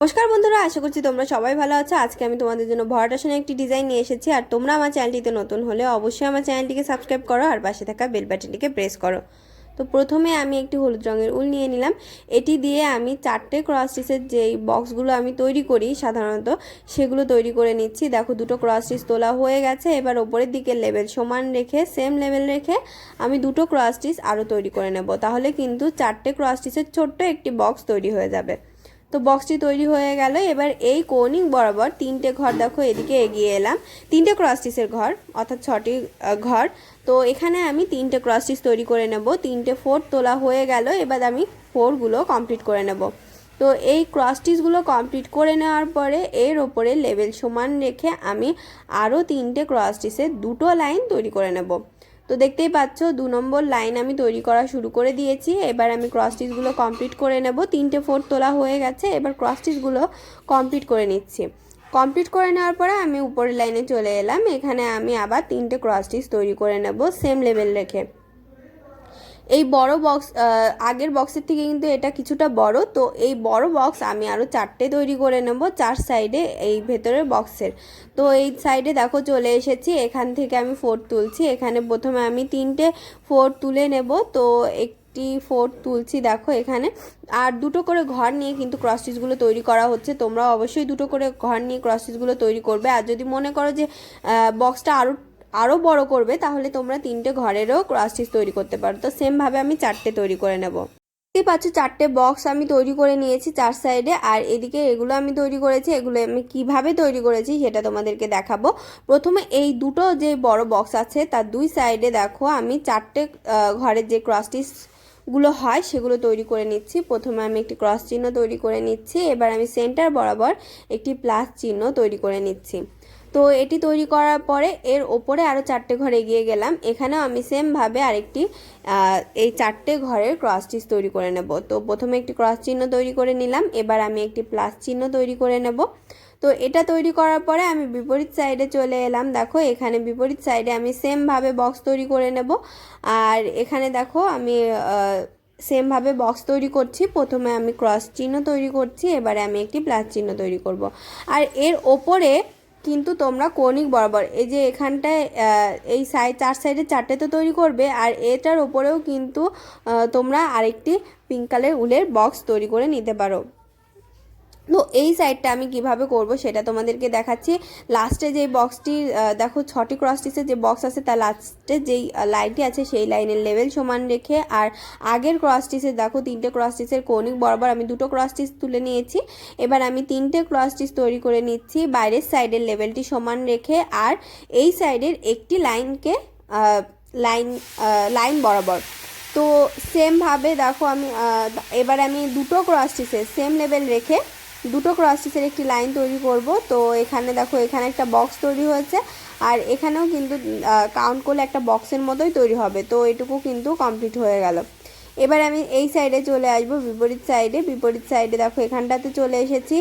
নমস্কার বন্ধুরা, আশা করছি তোমরা সবাই ভালো আছো। আজকে আমি তোমাদের জন্য ভরাট আসনের একটি ডিজাইন নিয়ে এসেছি। আর তোমরা আমার চ্যানেলটিতে নতুন হলে অবশ্যই আমার চ্যানেলটিকে সাবস্ক্রাইব করো আর পাশে থাকা বেল বাটনটিকে প্রেস করো। তো প্রথমে আমি একটি হলুদ রঙের উল নিয়ে নিলাম। এটি দিয়ে আমি 4টে ক্রস স্টিচের যেই বক্সগুলো আমি তৈরি করি সাধারণত সেগুলো তৈরি করে নিচ্ছি। দেখো, দুটো ক্রস স্টিচ তোলা হয়ে গেছে। এবার ওপরের দিকে লেভেল সমান রেখে সেম লেভেল রেখে আমি দুটো ক্রস স্টিচ আরও তৈরি করে নেব। তাহলে কিন্তু 4টে ক্রস স্টিচের ছোট্ট একটি বক্স তৈরি হয়ে যাবে। তো বক্সটি তৈরি হয়ে গেল। এবার এই কৌণিক বরাবর 3টে ঘর, দেখো এদিকে এগিয়ে এলাম, 3টে ক্রস স্টিচের ঘর অর্থাৎ 6টি ঘর। তো এখানে আমি 3টে ক্রস স্টিচ তৈরি করে নেব। 3টে 4 তোলা হয়ে গেল। এবার আমি 4গুলো কমপ্লিট করে নেব। তো এই ক্রস স্টিচগুলো কমপ্লিট করে নেওয়ার পরে এর ওপরে লেভেল সমান রেখে আমি আরও 3টে ক্রস স্টিচের দুটো লাইন তৈরি করে নেব। তো দেখতেই পাচ্ছ 2 নম্বর লাইন আমি তৈরি করা শুরু করে দিয়েছি। এবার আমি ক্রস স্টিচগুলো কমপ্লিট করে নেব। 3টে 4 তোলা হয়ে গেছে। এবার ক্রস স্টিচগুলো কমপ্লিট করে নিচ্ছি। কমপ্লিট করে নেওয়ার পরে আমি উপরের লাইনে চলে এলাম। এখানে আমি আবার 3টে ক্রস স্টিচ তৈরি করে নেব সেম লেভেল রেখে। এই বড় বক্স, আগের বক্সের থেকে কিন্তু এটা কিছুটা বড়। তো এই বড় বক্স আমি আরও 4টে তৈরি করে নেব 4 সাইডে এই ভেতরের বক্সের। তো এই সাইডে দেখো চলে এসেছি। এখান থেকে আমি 4 তুলছি। এখানে প্রথমে আমি 3টে 4 তুলে নেব। তো একটি 4 তুলছি দেখো এখানে। আর দুটো করে ঘর নিয়ে কিন্তু ক্রস স্টিচগুলো তৈরি করা হচ্ছে। তোমরা অবশ্যই দুটো করে ঘর নিয়ে ক্রস স্টিচগুলো তৈরি করবে। আর যদি মনে করো যে বক্সটা আরও বড় করবে তাহলে তোমরা 3টে ঘরেরও ক্রস স্টিচ তৈরি করতে পারো। তো সেমভাবে আমি 4টে তৈরি করে নেব। দেখতে পাচ্ছ 4টে বক্স আমি তৈরি করে নিয়েছি 4 সাইডে। আর এদিকে এগুলো আমি তৈরি করেছি। এগুলো আমি কিভাবে তৈরি করেছি সেটা তোমাদেরকে দেখাবো। প্রথমে এই দুটো যে বড় বক্স আছে তার 2 সাইডে দেখো আমি 4টে ঘরের যে ক্রস স্টিচ গুলো হয় সেগুলো তৈরি করে নিচ্ছি। প্রথমে আমি একটি ক্রস চিহ্ন তৈরি করে নিচ্ছি। এবার আমি সেন্টার বরাবর একটি প্লাস চিহ্ন তৈরি করে নিচ্ছি। তো এটি তৈরি করার পরে এর ওপরে আরও 4টে ঘর এগিয়ে গেলাম। এখানেও আমি সেমভাবে আরেকটি এই 4টে ঘরের ক্রস স্টিচ তৈরি করে নেব। তো প্রথমে একটি ক্রস চিহ্ন তৈরি করে নিলাম। এবার আমি একটি প্লাস চিহ্ন তৈরি করে নেব। তো এটা তৈরি করার পরে আমি বিপরীত সাইডে চলে এলাম। দেখো এখানে বিপরীত সাইডে আমি সেমভাবে বক্স তৈরি করে নেব। আর এখানে দেখো আমি সেমভাবে বক্স তৈরি করছি। প্রথমে আমি ক্রস চিহ্ন তৈরি করছি, এবারে আমি একটি প্লাস চিহ্ন তৈরি করব। আর এর ওপরে কিন্তু তোমরা কৌণিক বরাবর এই যে এখানটায় এই সাইড 4 সাইডে 4টে তো তৈরি করবে। আর এটার ওপরেও কিন্তু তোমরা আরেকটি পিঙ্ক কালার উলের বক্স তৈরি করে নিতে পারো। তো এই সাইডটা আমি কিভাবে করব সেটা তোমাদেরকে দেখাচ্ছি। লাস্টে যে বক্সটি দেখো 6টি ক্রস স্টিচের যে বক্স আছে তার লাস্টে যেই লাইনটি আছে সেই লাইনের লেভেল সমান রেখে আর আগের ক্রস স্টিচের দেখো 3টে ক্রস স্টিচের কৌণিক বরাবর আমি দুটো ক্রস স্টিচ তুলে নিয়েছি। এবার আমি 3টে ক্রস স্টিচ তৈরি করে নিচ্ছি বাইরের সাইডের লেভেলটি সমান রেখে আর এই সাইডের একটি লাইনকে লাইন বরাবর। তো সেমভাবে দেখো আমি এবার আমি দুটো ক্রস স্টিচের সেম লেভেল রেখে দুটো ক্রস স্টিচের একটি লাইন তৈরি করব। তো এখানে দেখো এখানে একটা বক্স তৈরি হয়েছে আর এখানেও কিন্তু কাউন্ট করলে একটা বক্সের মতোই তৈরি হবে। তো এটুকু কিন্তু কমপ্লিট হয়ে গেল। এবার আমি এই সাইডে চলে আসব বিপরীত সাইডে দেখো এখানটাতে চলে এসেছি।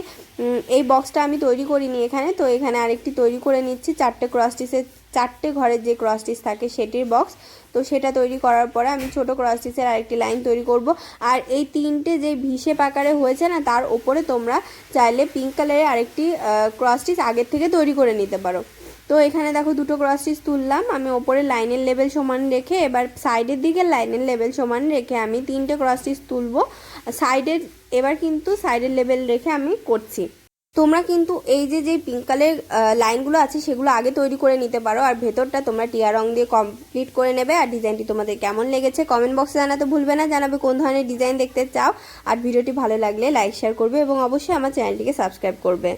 এই বক্সটা আমি তৈরি করিনি এখানে। তো এখানে আরেকটি তৈরি করে নিচ্ছি 4টে ক্রস স্টিচের 4টে ঘরের যে ক্রস স্টিচ থাকে সেটির বক্স। তো সেটা তৈরি করার পরে আমি ছোট ক্রস স্টিচের আরেকটি লাইন তৈরি করব। আর এই 3টে যে ভিশেপ আকারে হয়েছে না তার উপরে তোমরা চাইলে পিঙ্ক কালারের আরেকটি ক্রস স্টিচ আগের থেকে তৈরি করে নিতে পারো। তো এখানে দেখো দুটো ক্রস স্টিচ তুললাম আমি ওপরে লাইনের লেভেল সমান রেখে। এবার সাইডের দিকে লাইনের লেভেল সমান রেখে আমি 3টে ক্রস স্টিচ তুলবো সাইডের। এবার কিন্তু সাইডের লেভেল রেখে আমি করছি। তোমরা কিন্তু এই যে পিঙ্ক কালারের লাইনগুলো আছে সেগুলো আগে তৈরি করে নিতে পারো। আর ভেতরটা তোমরা টিয়া রং দিয়ে কমপ্লিট করে নেবে। আর ডিজাইনটি তোমাদের কেমন লেগেছে কমেন্ট বক্সে জানাতে ভুলবে না। জানাবে কোন ধরনের ডিজাইন দেখতে চাও। আর ভিডিওটি ভালো লাগলে লাইক শেয়ার করবে এবং অবশ্যই আমার চ্যানেলটিকে সাবস্ক্রাইব করবে।